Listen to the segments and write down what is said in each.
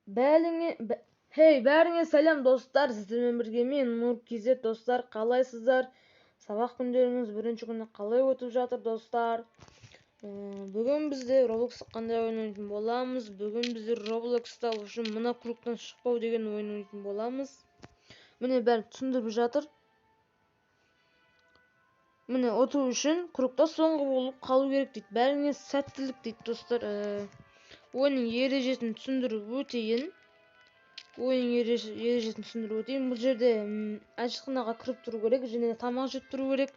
Бәріңе сәлем достар, сіздермен бірге мен Нұр KZ достар, қалайсыздар? Сабақ күндеріңіз бірінші күні қалай өтіп жатыр достар? Бүгін бізде Roblox қандай ойнайтын боламыз? Бүгін бізде Roblox'та үшін мына кругтан шықпау деген ойнайтын боламыз. Міне бәрін түсіндіріп жатыр. Міне отыру үшін кругта соңғы болып қалу керек дейді. Бәріңе сәттілік дейді достар. Ойынның ережесін түсіндіріп өтейін. Бұл жерде ашықханаға кіріп тұру керек, және тамақ жеп тұру керек,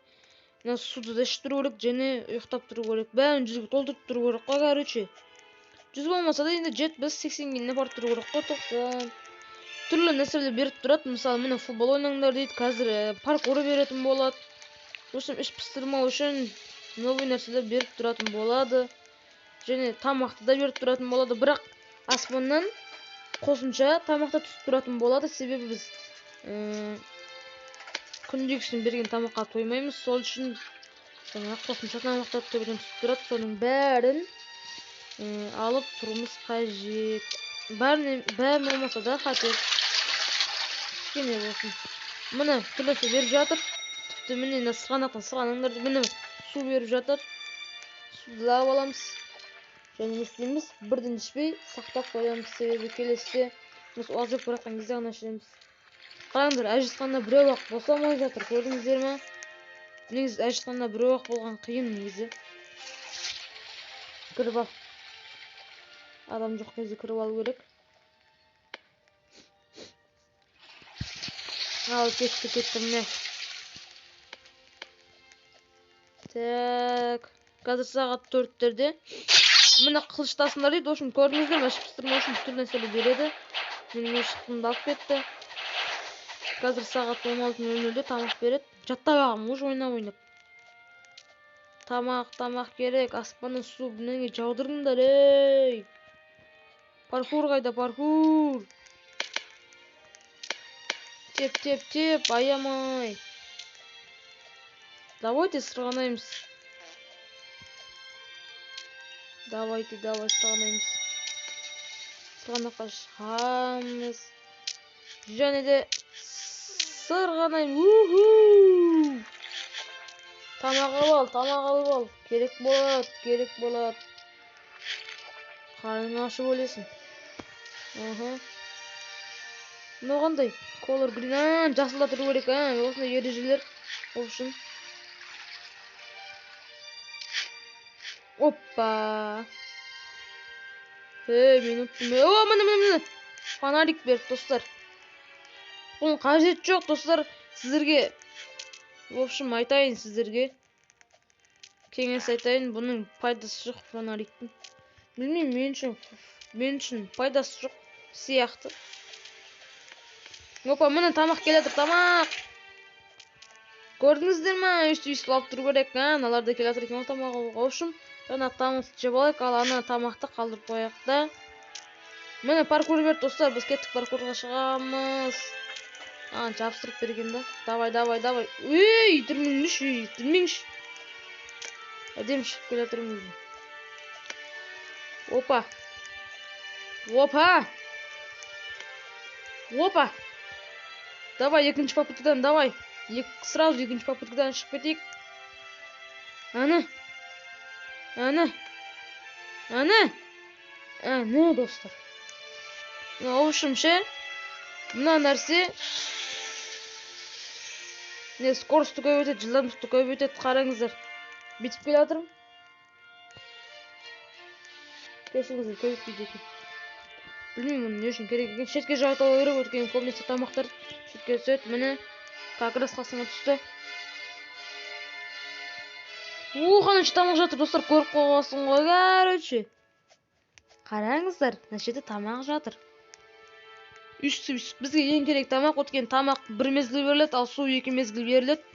суды да ішіп тұру керек, және ұйықтап тұру керек. Бәрін 100-ге толтырып тұру керек қой, короче. 100 болмаса да енді 70-80-ге апарып тұру керек қой, 90. Түрлі нәрселер беріп тұрады. Мысалы, міне футбол ойнаңдар дейді. Қазір паркур беретін болады. Осым іш пыстырмау үшін новый нәрселер беріп тұратын болады. Және тамақты да беріп тұратын болады. Бірақ аспаннан қосымша тамақта түсіп тұратын болады, себебі біз күндегісін берген тамаққа тоймаймыз. Сол үшін қосымша тамақтар төбеден түсіп тұрады. Соның бәрін алып тұруымыз қажет. Бәрін болмаса да қатер кішкене болсын. Міне түрлі беріп жатыр. Тіпті міне сығанақтан міне су беріп жатыр. Суды алып аламыз. Және не істейміз? Бірден ішпей сақтап қоямыз, себебі келесіде біз азып быратқан кезде ғана ішеміз. Қараңдар, әжетханада біреу-ақ босамай жатыр, көрдіңіздер ме? Негізі әжетханада біреу-ақ болған қиын негізі. Кіріп ал. Адам жоқ кезде кіріп алу керек. Ал, кетті міне. Так, қазір сағат 4-терде. Міне қылыштасындар дейді. Ошын көрдіңіздер ме? Шыпыстырма үшін түрлі нәрселер береді. Менің шықтымды алып кетті. Қазір сағат 16:00-де тамақ береді. Жаттап алғам, уже ойнап. Тамақ керек. Аспаннан су неге жаудырдыңдар, ей. Паркур қайда, паркур? Теп, аямай. Давайте сырғанаймыз. Давайте сырғанаймыз. Сырғанаққа шығамыз. Және де сырғанаймыз. Тамақ алып ал. Керек болады. Қарның ашып өлесің. Мынау қандай? Color green, жасылда тұру керек, осындай ережелер үшін. Оппа. Мен ұттым. Міне. Фонарик берді, достар. Бұның қажет жоқ, достар. Сіздерге, в общем, айтайын сіздерге. Кеңес айтайын, бұның пайдасы жоқ фонариктің. Білмеймін, мен үшін пайдасы жоқ сияқты. Опа, міне тамақ келеді, тамақ. Көрдіңіздер ме? Өйстіп алып тұру керек, аналарда келатыр екен тамақ. В общем, жаңа тамақты жеп алайық, ал ана тамақты қалдырып қояйық та. Міне паркур берді, достар, біз кеттік паркурға шығамыз. Жабыстырып берген да. Давай. Ей, түрмеңші. Әдем шығып келатырмын. Опа. Давай, екінші попыткадан, давай. Сразу екінші попыткадан шығып кетейік. Аны, достар. В общем, мына нәрсе скоростьті көбейтеді, жылдамдықты көбейтеді, қараңыздар. Бүйтіп келе жатырмын. Кешіріңіздер, көбейтпейді екен. Білмеймін, не үшін керек екен. Шетке жауыталу керек, өйткені көбінесе тамақтар шетке түседі. Міне, как раз қасыма түсті. Қанша тамақ жатыр, достар, көріп қойғасын ғой, короче. Қараңыздар, мына жерде тамақ жатыр. Үстіп. Бізге ең керек тамақ, өйткені тамақ бір мезгіл беріледі, ал су 2 мезгіл беріледі.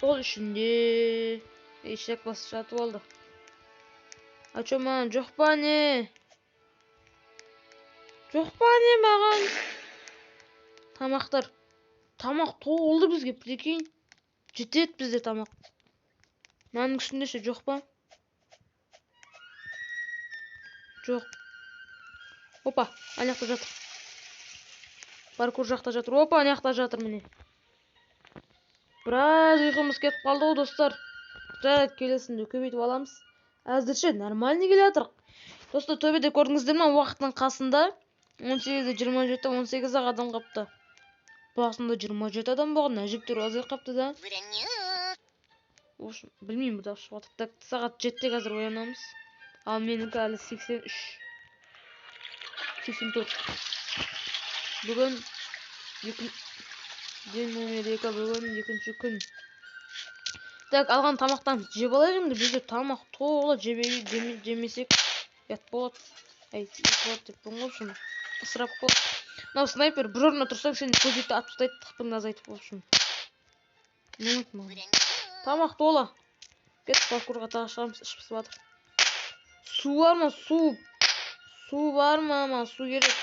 Сол үшін де ешек басып жатып алды. Ачоман, жоқ па не маған? Тамақ толды бізге, прикинь. Жетеді бізде тамақ. Мынаның үстінде жоқ па? Жоқ. Опа, ана жақта жатыр. Паркур жақта жатыр. Опа, ана жақта жатыр міне. Біраз ұйқымыз кетіп қалды ғой достар. Так, келесінде көбейтіп аламыз. Әзірше нормальный келе жатыр. Достар, төбеде көрдіңіздер ме? Уақыттың қасында 18-27, 18 адам қапты. Басында 27 адам болған, әжептәуір азайып қапты да. Білмеймін, бұда шығып жатыр. Так, сағат 7-те қазір оянамыз. Ал менікі әлі 83. 84. Бүгін ден номер 2, бүгін екінші күн. Так, алған тамақтан жеп алайық енді. Бізде тамақ толы, жемесек ят болады. Ай, ят болады деп бұн қопшым. Ысырап болады. Мынау снайпер бір орында тұрсаң, сені көзетті атып тастайды, тықпыңды азайтып қопшым. Тамақ толы. Кет паркурға тағы шығамыз, ішіп жатыр. Су бар ма? Су. Су бар ма? Су керек.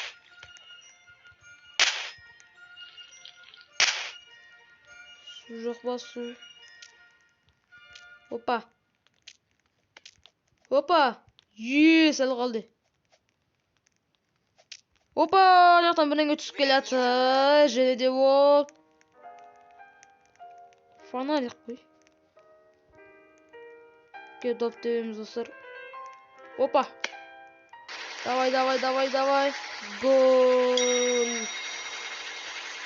Су жоқ па, су. Опа. Опа. Сәл қалды. Опа, жақтан бірдеңе түсіп келеді. Желеде бол. Фонарик қой. Кет доп тебеміз достар. Опа. Давай. Гол.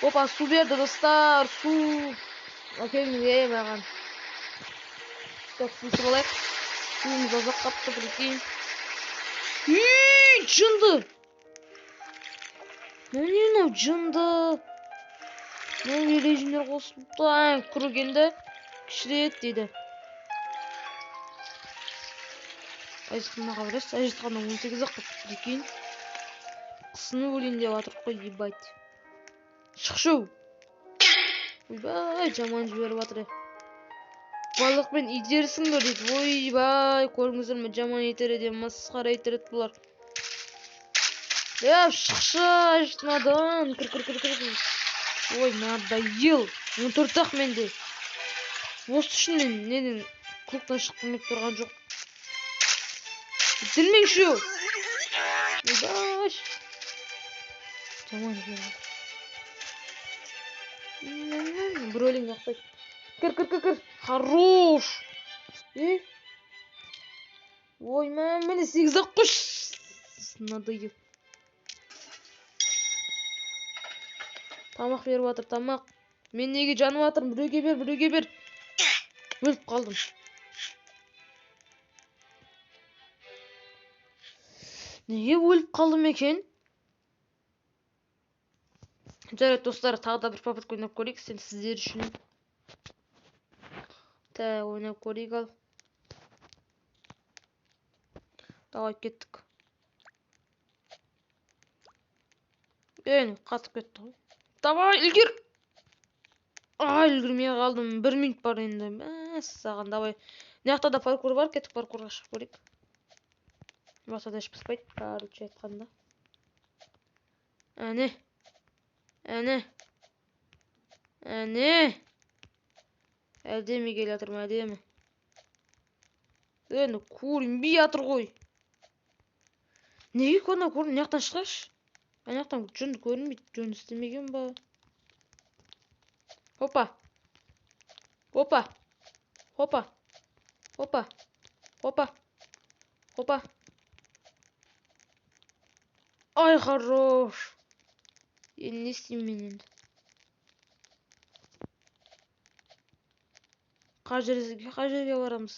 Опа, су берді достар. Су. Әкеліңіз маған. Так, су алайық. Суымыз азақ қапты бірекейін. Жынды. Мынау жынды. Мынау режимдер қосылды. Күргенді кішірет дейді. Айзықына қабырас. Айзықына 18-ақ қапты бірекейін. Қысыны өлейін деп атыр қой, ебать. Шықшау. Ойбай, жаман жіберіп атыр. Балықпен итерсіңдер дейді. Ойбай, көріңіздер ме, жаман етер еді, масқара етер еді бұлар. Шықшы, ажытмадан. Кір. Ой, надоел. 14-ақ менде. Осы үшін мен неден клубтан шыққым ет тұрған жоқ. Ділмеңші. Ойбай. Жаман жіберіп. Бір өлең жақтайды. Кір. Хорош. Ой, мені 8-ақ құш. Надоел. Тамақ беріп атыр, тамақ. Мен неге жанып атырмын? Біреуге бер. Өліп қалдым. Неге өліп қалдым екен? Жарайды достар, тағы да бір попытка ойнап көрейік, сіздер үшін. Ойнап көрейік ал. Давай кеттік. Қатып кетті ғой. Давай, үлгір! Үлгірмей қалдым. 1 минут бар енді. Саған, давай. Неяқта да паркур бар, кеттік паркурға шығып көрейік. Баса да ішпіспайды, короче айтқанда. Әне. Әлдеме келе жатыр ма, әлдеме. Көрінбей жатыр ғой. Неге көрінбей? Неяқтан шығаш? Аяқтан жөнді көрінбейді, жөн істемеген ба? Опа. Ай, хорош. Не істеймін мен енді. Қай жерге барамыз?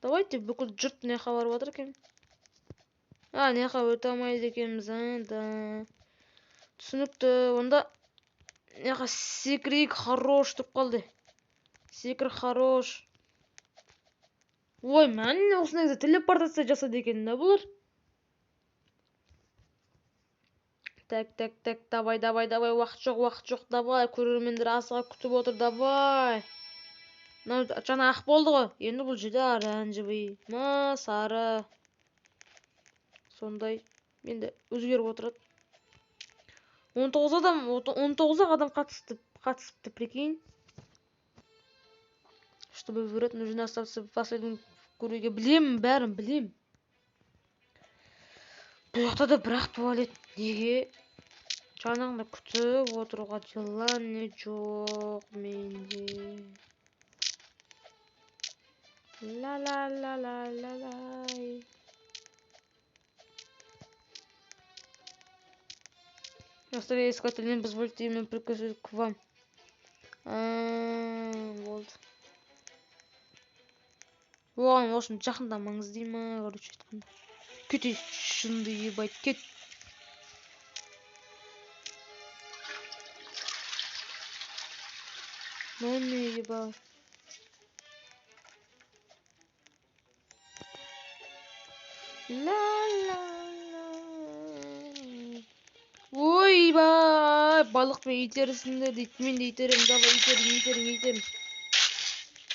Давайте бүкіл жұрт неқа барып отыр екен. Неқа өте алмайды екенбіз, да. Түсінікті, онда неқа секірейік, хорош тұрып қалды. Секір хорош. Ой, мән осындай телепортация жасады екен, да бұлар? Так, давай, уақыт жоқ, давай, көрермендер асыға күтіп отыр, давай. Жаңа ақ болды ғой, енді бұл жерде оранжевый, сары. Сондай, енді өзгеріп отырады. 19 адам қатысыпты, прикинь. Чтобы выбрать, нужно остаться в последнем круге. Бәрін білем. Бұл жақта да бірақ туалет неге? Жаныңда күтіп отыруға желание жоқ менде. Ла-ла-ла-ла-ла-лай. Оставляю искатель, не позвольте ему прикоснуться к вам. Вот. Оған осыны жақындамаңыз дей ма, короче айтқанда. Кете шынды ебайт, кет. Мәне ебай. Ла-ла-ла. Ойбай, балықпен итерісіңдер дейді. Мен де итерем, давай итерім.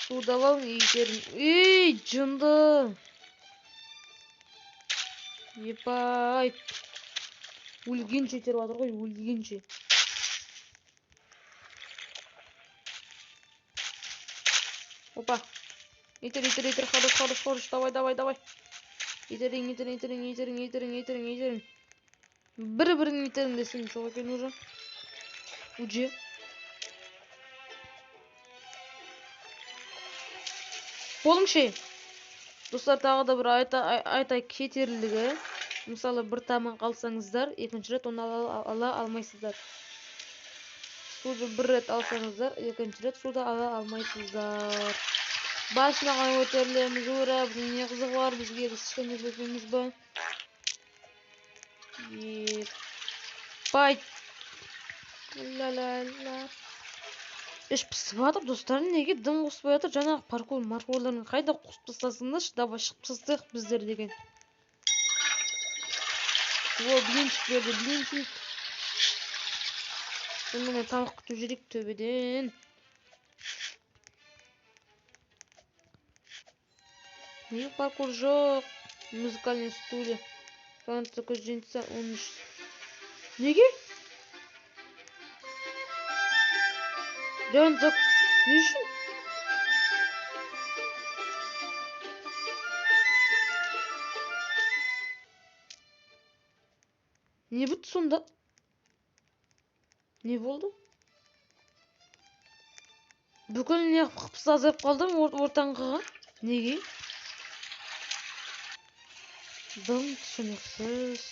Суды алың, итерім. Ей, жынды. Ебай. Өлгенше итеріп жатыр ғой, өлгенше. Опа. Итер, хорош, давай. Итерің. Бір-бірін итерің десем жоқ екен уже. Болыңше. Достар, тағы да бір айта кетерлігі. Мысалы, бір таман қалсаңыздар, екінші рет оны ала алмайсыздар. Суды бір рет алсаңыздар, екінші рет суды ала алмайсыздар. Басына ғана өтерлеміз, ура, біздің не қызық бар, бізге кішкене білмейміз ба? Ебай. Ла-ла-ла. Іш пісіп жатыр, достарым, неге дым қоспай жатыр? Жаңағы паркурларын қайда қосып тастасыңдаршы, давай шығып тастайық біздер деген. О, блинчик берді, блинчик. Сонымен тамақ күтіп жүрек төбеден. Неге паркур жоқ? Музыкальный студия. Франция көзженса 13. Неге? Жанзак. Не үшін? Не бітті сонда? Не болды? Бүкіл не қыпсы азайып қалдым ортаңғыға. Неге? Дым түсініксіз.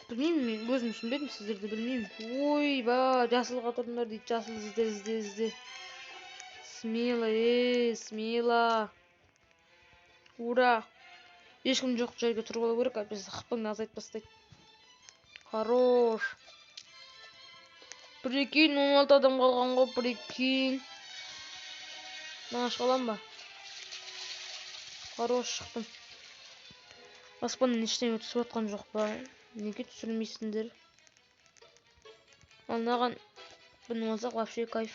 Білмеймін, мен өзім түсінбедім, сіздерді білмеймін. Ой, ба, жасыл қатырындар дейді, жасыл ізде. Смело. Ура. Ешкім жоқ жерге тұрып алу керек, біз қыпыңды азайып бастайды. Хорош. Прикинь, 16 адам қалған ғой, прикинь. Маған шығалам ба? Хорош, шықтым. Аспаннан ештеңе түсіп жатқан жоқ па? Неге түсірмейсіңдер? Ал маған бұны алсақ вообще кайф.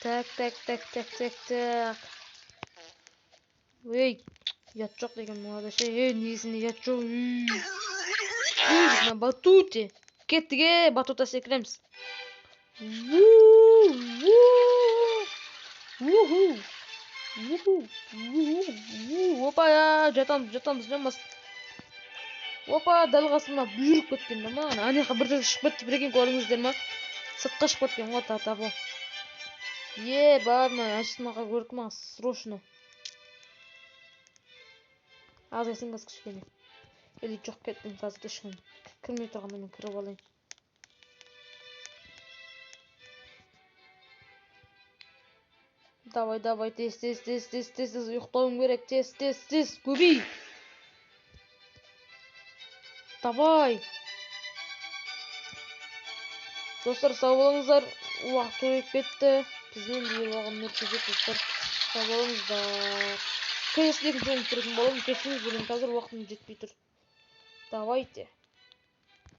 Так. Ей, ят жоқ деген молодец. Ей, негізінде ят жоқ. На батуте. Кеттіге, батута секіреміз. Опа, жатамыз. Опа, дәл қасыма бұйырып кеткен ба маған. Анеқа бір жерге шығып кетті, біреген көріңіздер ма? Сыртқа шығып кеткен ғой, табу. Барма, әшісінаға көрік ма? Срочно. Азайсын қыз кішкене. Или жоқ кеттім, қазір ешкім кірмей тұрғанда мен кіріп алайын. Давай, тез, ұйықтауым керек, тез, көбей. Давай. Достар, сау болыңыздар, уақыт өтіп кетті. Бізден де оған өткізіп, достар, сау болыңыздар. Келесі екінші болым түсіретін боламын, кешіріңіз, қазір уақытым жетпей тұр. Давайте.